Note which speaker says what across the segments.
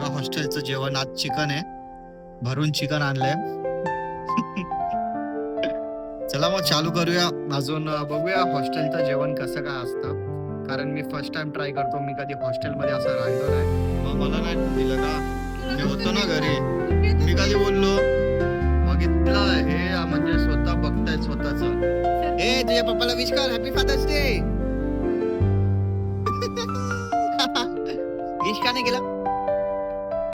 Speaker 1: बघा हॉस्टेलचं जेवण आज चिकन आहे, भरून चिकन आणलंय. चला मग चालू करूया. अजून बघूया हॉस्टेलचं जेवण कसं काय असतं, कारण मी फर्स्ट टाइम ट्राय करतो. मी कधी हॉस्टेलमध्ये असं राहिलो नाही. मग मला नाही दिलं का, मी होतो ना घरी, मी कधी बोललो बघितलं हे म्हणजे स्वतः बघतायत स्वतःच. ए तुझ्या पप्पाला विश कर, हॅपी फादर्स डे. विश का नाही केला?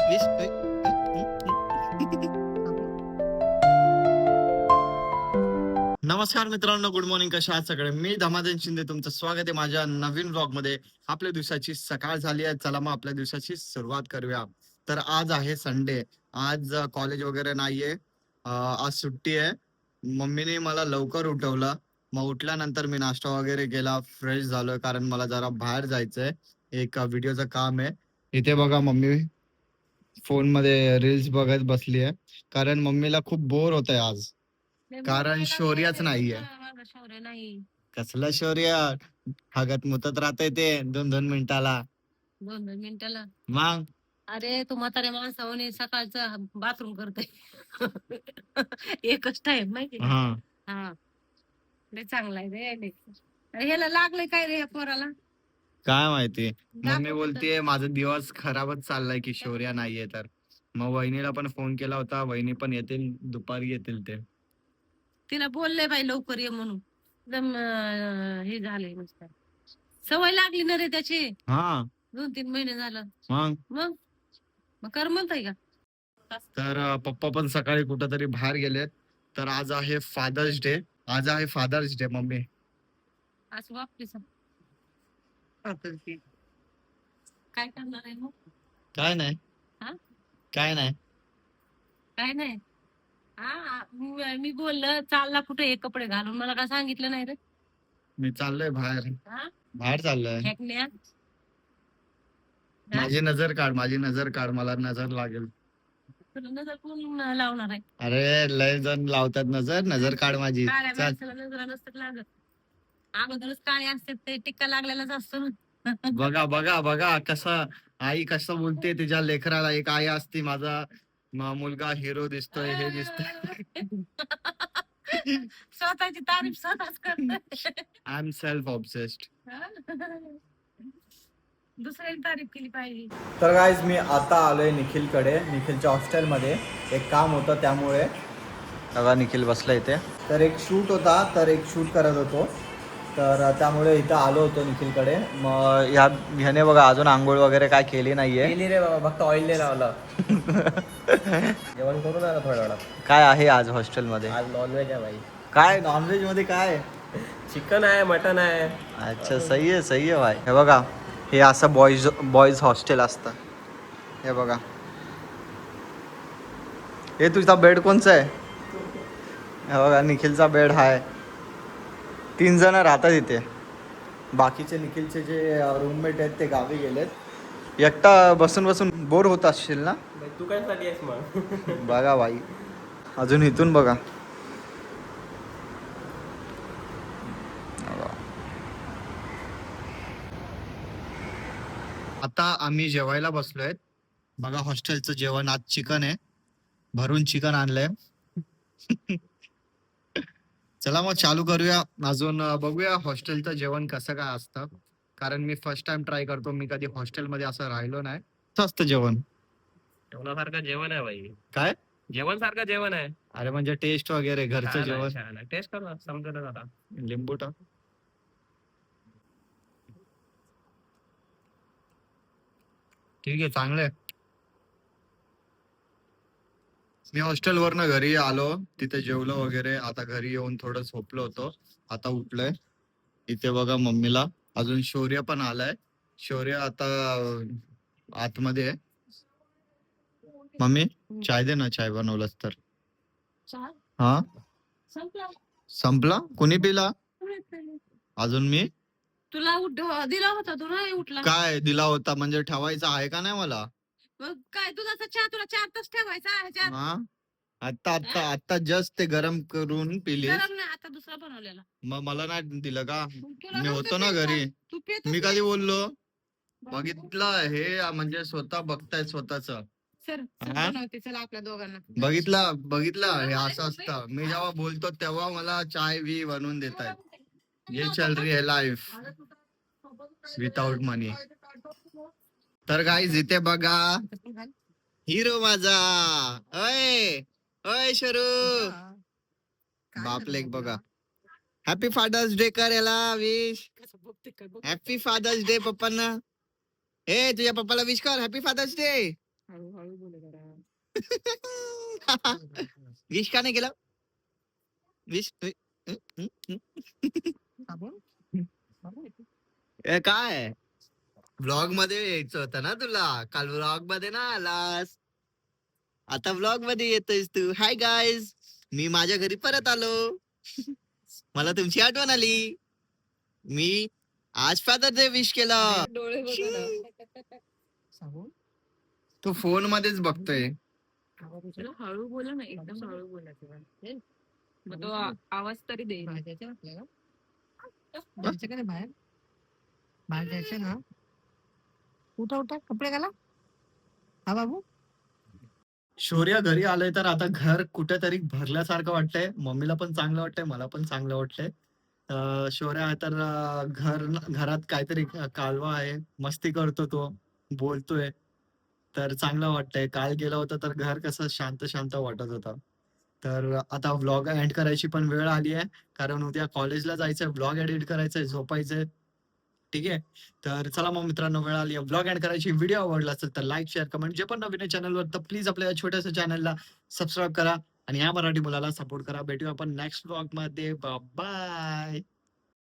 Speaker 1: विश नमस्कार मित्रांनो, गुड मॉर्निंग. कशा आहात सगळे? मी धमाधन शिंदे, तुमचं स्वागत आहे माझ्या नवीन व्लॉग मध्ये. आपल्या दिवसाची सकाळ झाली आहे, चला मग आपल्या दिवसाची सुरुवात करूया. तर आज आहे संडे, आज कॉलेज वगैरे नाहीये, आज सुट्टी आहे. मम्मीने मला लवकर उठवलं. मग उठल्यानंतर मी नाश्ता वगैरे केला, फ्रेश झालोय, कारण मला जरा बाहेर जायचंय, एक व्हिडिओचं काम आहे. इथे बघा मम्मी फोन मध्ये रील्स बघत बसली आहे, कारण मम्मीला खूप बोर होत आहे आज, कारण शौर्यच नाहीये.
Speaker 2: शौर्य नाही.
Speaker 1: कसलं शौर्य? हगत मुतत राहते ते 2-2 मिनिटाला.
Speaker 2: 2-2 मिनिटाला.
Speaker 1: मग
Speaker 2: अरे तू म्हाताऱ्या माणसाने सकाळचं बाथरूम करते. एकच टाइम माहिती का? हा लय चांगला आहे रे. अरे ह्याला लागलंय काय रे या पोराला?
Speaker 1: काय माहिती. मम्मी
Speaker 2: दाखव
Speaker 1: बोलतीये माझा दिवस खराबच चाललाय की शौर्य नाहीये तर. मग वहिनीला पण फोन केला होता, वहिनी पण येतील, दुपारी येतील ते.
Speaker 2: तिला बोलले बाई लवकर ये म्हणून. एकदम हे झालंय नुसतं. सवय लागली ना रे त्याची.
Speaker 1: हा
Speaker 2: 2-3 महिने झालं.
Speaker 1: मग
Speaker 2: मग मग कर म्हणताय का?
Speaker 1: तर पप्पा पण सकाळी कुठंतरी बाहेर गेलेत. तर आज आहे फादर्स डे, आज आहे फादर्स डे मम्मी.
Speaker 2: आज वापस काय करणार आहे मग?
Speaker 1: काय नाही.
Speaker 2: हा?
Speaker 1: काय नाही.
Speaker 2: काय नाही. हा मी बोललं चालला कुठे हे कपडे घालून, मला काय सांगितलं नाही रे.
Speaker 1: मी चाललोय बाहेर,
Speaker 2: हा?
Speaker 1: बाहेर चाललोय.
Speaker 2: फेकण्या.
Speaker 1: माझी नजर काढ, माझी नजर काढ, मला नजर लागेल.
Speaker 2: तुला नजर कोण लावणार आहे?
Speaker 1: अरे लय जण लावतात नजर, नजर काढ माझी.
Speaker 2: काळ्या
Speaker 1: चल.
Speaker 2: माणसाला नजर नसतात लागत. अगोदरच काळे असतात ते टिक्का लागलेलाच असतो ना.
Speaker 1: बघा बघा बघा कसं आई कसं बोलते तिच्या लेकराला. एक आई असती, माझा मुलगा हिरो दिसतोय, हे दिसतोय.
Speaker 2: स्वतःची तारीफ स्वतःच करतोय.
Speaker 1: I am self obsessed.
Speaker 2: दुसऱ्याची तारीफ केली पाहिजे.
Speaker 1: तर गाईज मी आता आलोय निखिलकडे, निखिलच्या हॉस्टेलमध्ये एक काम होतं त्यामुळे. बघा निखिल बसला इथे. तर एक शूट होता, तर एक शूट करत होतो, तर त्यामुळे इथं आलो होतो निखिलकडे. मग ह्याने बघा अजून आंघोळ वगैरे काय केली नाहीये.
Speaker 3: केली रे बाबा, फक्त ऑइल नाही लावलं. जेवण करून आला थोड्या वेळात.
Speaker 1: काय आहे आज हॉस्टेलमध्ये?
Speaker 3: आज नॉनव्हेज आहे भाई.
Speaker 1: काय नॉनव्हेज मध्ये काय?
Speaker 3: चिकन आहे, मटन आहे.
Speaker 1: अच्छा सही आहे भाई. हे बघा, हे असं बॉईज हॉस्टेल असतं. हे बघा, हे तुझा बेड कोणचा आहे? हे बघा निखिलचा बेड आहे. 3 जण राहतात इथे. बाकीचे निखिलचे जे रूममेट आहेत ते गावी गेलेत. एकटा बसून बसून बोर होत असशील ना?
Speaker 3: भाई, तू काय साठी आहेस मग?
Speaker 1: बघा भाई, अजून इथून बघा. आता आम्ही जेवायला बसलोय. बघा हॉस्टेलचं जेवण आज चिकन आहे, भरून चिकन आणलंय. चला मग चालू करूया. अजून बघूया हॉस्टेलचं जेवण कसं काय असतं, कारण मी फर्स्ट टाइम ट्राय करतो. मी कधी हॉस्टेलमध्ये असं राहिलो नाही. कसं असतं जेवण?
Speaker 3: जेवणासारखं जेवण आहे भाई.
Speaker 1: काय
Speaker 3: जेवण सारखं जेवण आहे.
Speaker 1: अरे म्हणजे टेस्ट वगैरे घरचं जेवण.
Speaker 3: टेस्ट कर, समजत आता.
Speaker 1: लिंबू टाक. ठीक आहे, चांगलं आहे. मी हॉस्टेल वरनं घरी आलो, तिथे जेवलो वगैरे. आता घरी येऊन थोडं झोपलो होतो, आता उठलोय. इथे बघा मम्मीला, अजून शौर्य पण आलाय. शौर्य आता आतमध्ये आहे. मम्मी चाय दे ना, चाय बनवलंस तर. हा संपला? कोणी पिला? अजून मी
Speaker 2: तुला दिला होता, तू नाही उठला.
Speaker 1: काय दिला होता म्हणजे ठेवायचा आहे का नाही मला?
Speaker 2: मग काय दुधाचा चहा तुला 4 तास ठेवायचा आहे.
Speaker 1: हा आता आता आता जस्ट ते गरम करून पिली.
Speaker 2: गरम नाही, आता दुसरा बनवलेला.
Speaker 1: मग मला नाही दिलं का?
Speaker 2: तुला
Speaker 1: मी
Speaker 2: नव्हतं
Speaker 1: होतो ना
Speaker 2: देत
Speaker 1: घरी.
Speaker 2: का? तू पितच
Speaker 1: मी
Speaker 2: नाही.
Speaker 1: कधी बोललो? बघितलं हे म्हणजे स्वतः बघताय स्वतःच.
Speaker 2: सर
Speaker 1: हा?
Speaker 2: बनवते चला आपल्या दोघांना.
Speaker 1: बघितलं हे असं असतं. मी जेव्हा बोलतो तेव्हा मला चाय वी बनवून देतायत. ये चल रही है लाईफ विदाउट मनी. तर गाईज इथे बघा हिरो माझा. अय अय शरू बापलेक बघा. हॅपी फादर्स डे कर याला विश. हॅपी फादर्स डे पप्पांना. ए तुझ्या पप्पाला विश कर हॅपी फादर्स डे. विश का नाही केलं विश. काय व्लॉग मध्ये यायचं होतं ना तुला. काल व्लॉग मध्ये ना आलास. आता व्लॉग मध्ये येतोयस तू. हाय गाईज मी माझ्या घरी परत आलो. मला तुमची आठवण आली. मी आज फादर डे विश केलं.
Speaker 2: डोळे
Speaker 1: तो फोन मध्येच बघतोय.
Speaker 2: हळू बोला ना एकदम हळू बोलायचं. मग तो आवाज तरी दे.
Speaker 4: बाहेर बाहेर जायचं ना. उठा कपडे घाला. हा बाबू
Speaker 1: शौर्य घरी आलंय तर आता घर कुठेतरी भरल्यासारखं वाटतंय. मम्मीला पण चांगलं वाटतंय मला पण चांगलं वाटतंय. शौर्य तर घरात काहीतरी कालवा आहे. मस्ती करतो तो बोलतोय तर चांगलं वाटतंय. काल गेला होता तर घर कसं शांत शांत वाटत होतं. तर आता व्लॉग एंड करायची पण वेळ आली आहे. कारण उद्या कॉलेजला जायचंय. व्लॉग एडिट करायचंय झोपायचंय. ठीक आहे. तर चला मग मित्रांनो वेळ आली व्लॉग एंड करायची. व्हिडिओ आवडला असेल तर लाईक शेअर कमेंट जे पण नवीन चॅनलवर तर प्लीज आपल्या छोट्याशा चॅनलला सबस्क्राईब करा आणि या मराठी मुलाला सपोर्ट करा. भेटूया आपण नेक्स्ट व्लॉग मध्ये. बाय.